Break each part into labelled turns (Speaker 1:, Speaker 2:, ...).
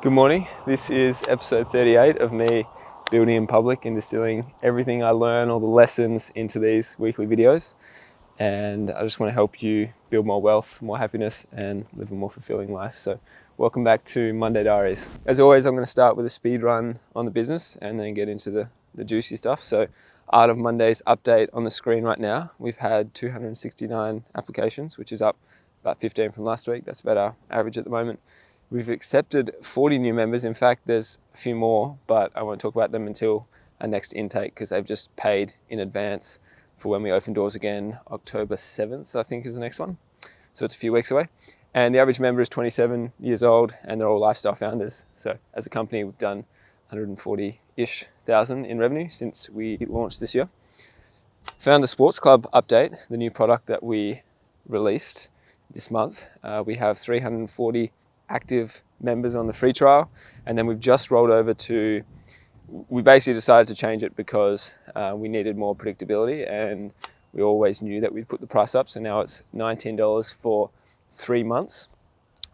Speaker 1: Good morning. This is episode 38 of me building in public and distilling everything I learn, all the lessons into these weekly videos. And I just want to help you build more wealth, more happiness, and live a more fulfilling life. So welcome back to Monday Diaries. As always, I'm going to start with a speed run on the business and then get into the juicy stuff. So Art of Monday's update on the screen right now. We've had 269 applications, which is up about 15 from last week. That's about our average at the moment. We've accepted 40 new members. In fact, there's a few more, but I won't talk about them until our next intake because they've just paid in advance for when we open doors again. October 7th, I think, is the next one. So it's a few weeks away. And the average member is 27 years old and they're all lifestyle founders. So as a company, we've done 140-ish thousand in revenue since we launched this year. Founder Sports Club update, the new product that we released this month. We have 340 active members on the free trial, and then we've just rolled over to, we basically decided to change it because we needed more predictability, and we always knew that we'd put the price up, so now it's $19 for 3 months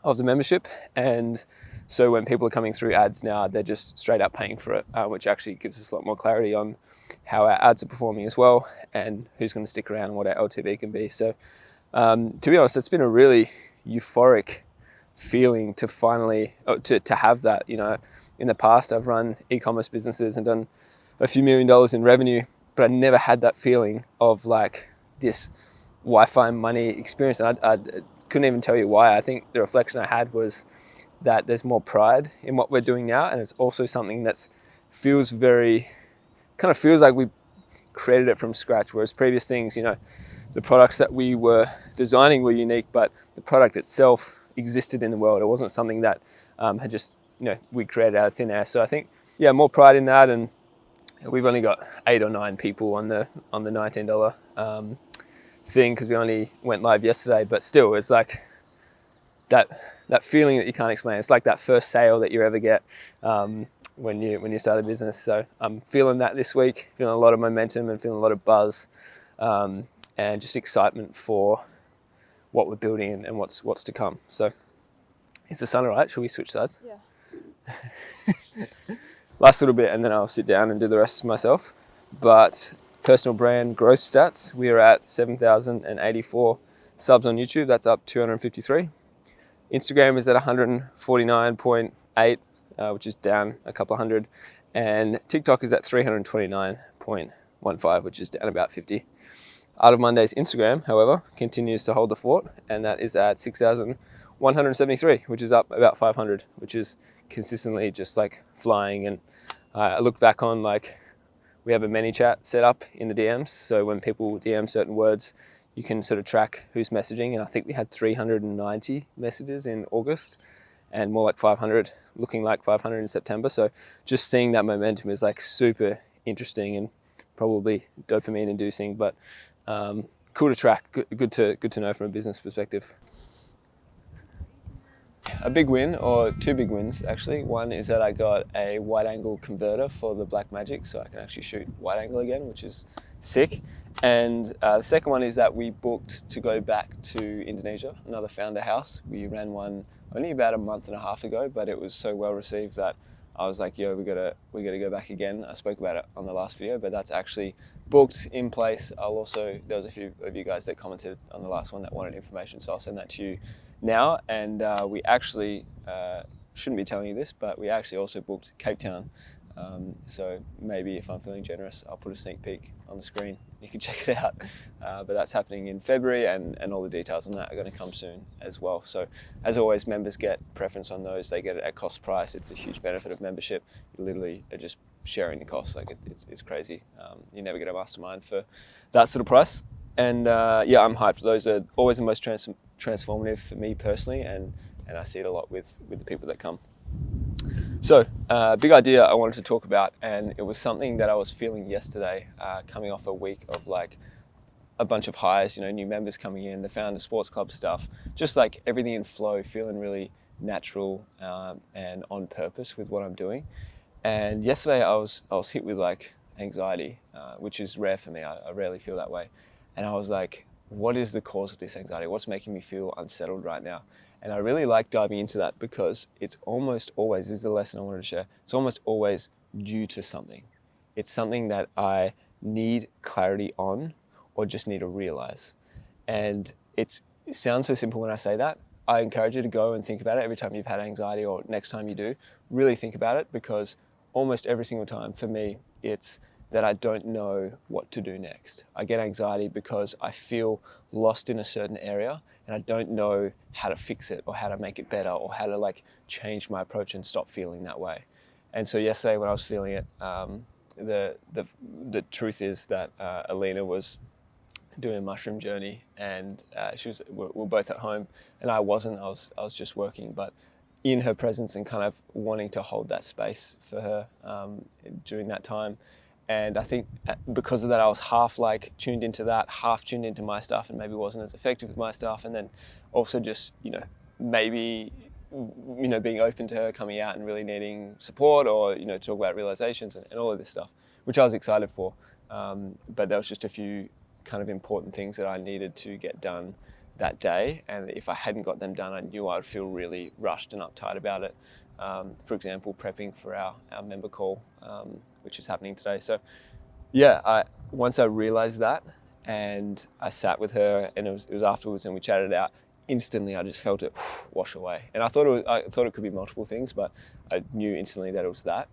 Speaker 1: of the membership. And so when people are coming through ads now, they're just straight up paying for it, which actually gives us a lot more clarity on how our ads are performing as well and who's going to stick around and what our LTV can be. So to be honest, it's been a really euphoric feeling to finally to have that. You know, in the past I've run e-commerce businesses and done a few $1 million in revenue, but I never had that feeling of like this Wi-Fi money experience. And I couldn't even tell you why. I think the reflection I had was that there's more pride in what we're doing now, and it's also something that's feels like we created it from scratch, whereas previous things, you know, the products that we were designing were unique, but the product itself existed in the world. It wasn't something that had just, you know, we created out of thin air. So I think, yeah, more pride in that. And we've only got 8 or 9 people on the $19 thing because we only went live yesterday. But still, it's like that feeling that you can't explain. It's like that first sale that you ever get when you start a business. So I'm feeling that this week, feeling a lot of momentum and feeling a lot of buzz and just excitement for what we're building and what's to come. So is the sun all right? Should we switch sides?
Speaker 2: Yeah.
Speaker 1: Last little bit and then I'll sit down and do the rest myself. But personal brand growth stats, we are at 7,084 subs on YouTube. That's up 253. Instagram is at 149.8, which is down a couple of hundred. And TikTok is at 329.15, which is down about 50. Art of Monday's Instagram, however, continues to hold the fort, and that is at 6,173, which is up about 500, which is consistently just like flying. And I looked back on, like, we have a ManyChat set up in the DMs, so when people DM certain words, you can sort of track who's messaging, and I think we had 390 messages in August, and more like 500, looking like 500 in September. So just seeing that momentum is like super interesting and probably dopamine inducing, but cool to track, good to know from a business perspective. A big win, or 2 big wins actually. One is that I got a wide angle converter for the Blackmagic, so I can actually shoot wide angle again, which is sick. And the second one is that we booked to go back to Indonesia, another founder house. We ran one only about a month and a half ago, but it was so well received that I was like, yo, we gotta go back again. I spoke about it on the last video, but that's actually booked in place. There was a few of you guys that commented on the last one that wanted information, so I'll send that to you now. And we actually, shouldn't be telling you this, but we actually also booked Cape Town. So maybe if I'm feeling generous, I'll put a sneak peek on the screen. You can check it out. But that's happening in February, and all the details on that are going to come soon as well. So as always, members get preference on those. They get it at cost price. It's a huge benefit of membership. You literally are just sharing the cost. Like it's crazy. You never get a mastermind for that sort of price. And yeah, I'm hyped. Those are always the most transformative for me personally, and I see it a lot with the people that come. So, big idea I wanted to talk about, and it was something that I was feeling yesterday, coming off a week of like a bunch of hires, you know, new members coming in, the Founder Sports Club stuff, just like everything in flow, feeling really natural and on purpose with what I'm doing. And yesterday I was hit with like anxiety, which is rare for me. I rarely feel that way. And I was like, what is the cause of this anxiety? What's making me feel unsettled right now? And I really like diving into that because it's almost always, this is the lesson I wanted to share, it's almost always due to something. It's something that I need clarity on or just need to realize. And it sounds so simple when I say that. I encourage you to go and think about it every time you've had anxiety, or next time you do, really think about it, because almost every single time for me, it's that I don't know what to do next. I get anxiety because I feel lost in a certain area and I don't know how to fix it or how to make it better or how to like change my approach and stop feeling that way. And so yesterday when I was feeling it, the truth is that Alina was doing a mushroom journey, and we're both at home, and I wasn't. I was just working, but in her presence and kind of wanting to hold that space for her during that time. And I think because of that, I was half like tuned into that, half tuned into my stuff, and maybe wasn't as effective with my stuff. And then also just maybe being open to her coming out and really needing support, or talk about realizations and all of this stuff, which I was excited for. But there was just a few kind of important things that I needed to get done that day, and if I hadn't got them done, I knew I would feel really rushed and uptight about it. For example, prepping for our member call, which is happening today. So yeah, once I realized that, and I sat with her, and it was afterwards, and we chatted it out. Instantly, I just felt it wash away, and I thought it could be multiple things, but I knew instantly that it was that.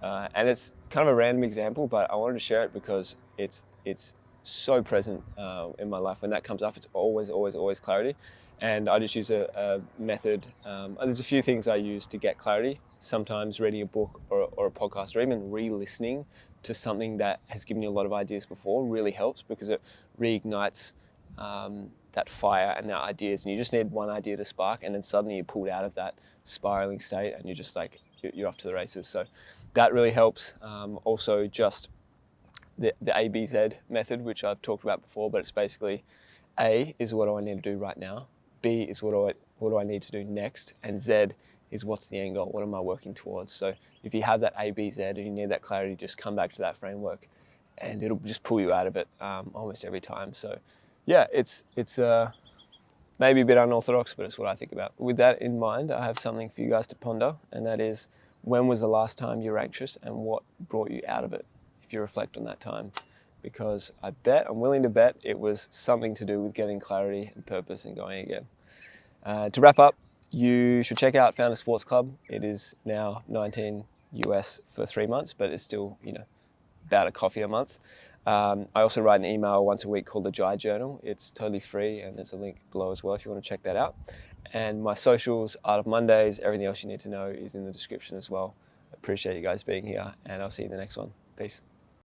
Speaker 1: And it's kind of a random example, but I wanted to share it because it's so present in my life. When that comes up, it's always clarity. And I just use a method. There's a few things I use to get clarity. Sometimes reading a book or a podcast, or even re-listening to something that has given you a lot of ideas before, really helps, because it reignites that fire and that ideas. And you just need one idea to spark, and then suddenly you're pulled out of that spiraling state, and you're just like, you're off to the races. So that really helps. Also, just the ABZ method, which I've talked about before, but it's basically A is what do I need to do right now, B is what do I need to do next, and Z is what's the end goal, what am I working towards. So if you have that ABZ and you need that clarity, just come back to that framework and it'll just pull you out of it almost every time. So yeah, it's maybe a bit unorthodox, but it's what I think about. With that in mind, I have something for you guys to ponder, and that is, when was the last time you were anxious and what brought you out of it? If you reflect on that time, because I'm willing to bet it was something to do with getting clarity and purpose and going again. To wrap up, you should check out Founder Sports Club. It is now $19 US for 3 months, but it's still, about a coffee a month. I also write an email once a week called the Jai Journal. It's totally free, and there's a link below as well if you want to check that out. And my socials, Art of Mondays, everything else you need to know is in the description as well. I appreciate you guys being here, and I'll see you in the next one. Peace.